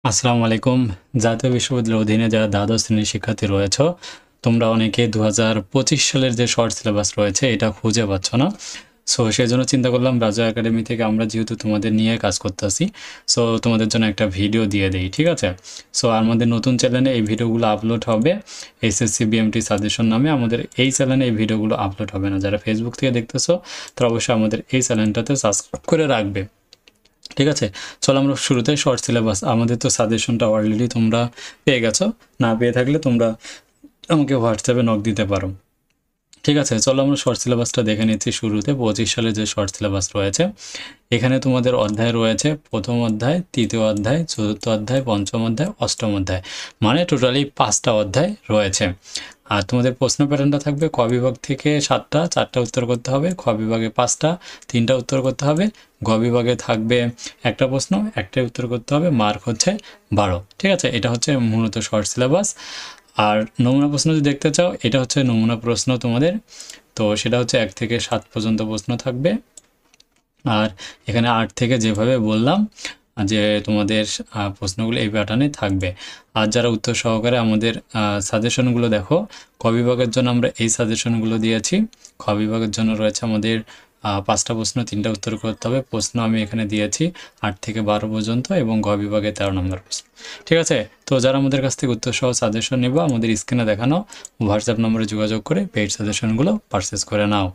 আসসালামু আলাইকুম। জাতীয় বিশ্ববিদ্যালয়ের অধীনে যারা দ্বাদশ শ্রেণীর শিক্ষার্থী রয়েছ, তোমরা অনেকে ২০২৫ সালের যে শর্ট সিলেবাস রয়েছে এটা খুঁজে পাচ্ছ না। সো সেজন্য চিন্তা করলাম রাজা একাডেমি থেকে আমরা যেহেতু তোমাদের নিয়ে কাজ করতেছি, সো তোমাদের জন্য একটা ভিডিও দিয়ে দেই, ঠিক আছে? সো আমাদের নতুন চ্যানেলে এই ভিডিওগুলো আপলোড হবে এসএসসি বিএমটি সাজেশন নামে। আমাদের এই চ্যানেলে এই ভিডিওগুলো আপলোড হবে না। যারা ফেসবুক থেকে দেখতেছো তারা অবশ্যই আমাদের এই চ্যানেলটাতে সাবস্ক্রাইব করে রাখবে, ঠিক আছে? চলো আমরা শুরুতে শর্ট সিলেবাস, আমাদের তো সাজেশনটা অলরেডি তোমরা পেয়ে গেছো, না পেয়ে থাকলে তোমরা আমাকে হোয়াটসঅ্যাপে নক দিতে পারো, ঠিক আছে? চলো আমরা শর্ট সিলেবাসটা দেখে নিচ্ছি। শুরুতে 25 সালে যে শর্ট সিলেবাস রয়েছে, এখানে তোমাদের অধ্যায় রয়েছে প্রথম অধ্যায়, তৃতীয় অধ্যায়, চতুর্থ অধ্যায়, পঞ্চম অধ্যায়, অষ্টম অধ্যায়, মানে টোটালি 5টা অধ্যায় রয়েছে। আর তোমাদের প্রশ্ন প্যাটার্নটা থাকবে ক বিভাগ থেকে 7টা, 4টা উত্তর করতে হবে, খ বিভাগে 5টা, 3টা উত্তর করতে হবে, গ বিভাগে থাকবে একটা প্রশ্ন, একটাই উত্তর করতে হবে, মার্ক হচ্ছে 12, ঠিক আছে? এটা হচ্ছে মূলত শর্ট সিলেবাস। আর নমুনা প্রশ্ন যদি দেখতে চাও, এটা হচ্ছে নমুনা প্রশ্ন তোমাদের, তো সেটা হচ্ছে 1 থেকে 7 পর্যন্ত প্রশ্ন থাকবে। আর এখানে 8 থেকে যেভাবে বললাম যে তোমাদের প্রশ্নগুলো এই প্যাটার্নে থাকবে। আর যারা উত্তর সহকারে আমাদের সাজেশনগুলো দেখো, ক বিভাগের জন্য আমরা এই সাজেশনগুলো দিয়েছি। খ বিভাগের জন্য রয়েছে আমাদের 5টা প্রশ্ন, 3টা উত্তর করতে হবে। প্রশ্ন আমি এখানে দিয়েছি 8 থেকে 12 পর্যন্ত, এবং গ বিভাগে 13 নম্বর প্রশ্ন, ঠিক আছে? তো যারা আমাদের কাছ থেকে উত্তর সহ সাজেশন নেবো, আমাদের স্ক্রিনে দেখানো হোয়াটসঅ্যাপ নম্বরে যোগাযোগ করে পেইড সাজেশনগুলো পারচেস করে নাও।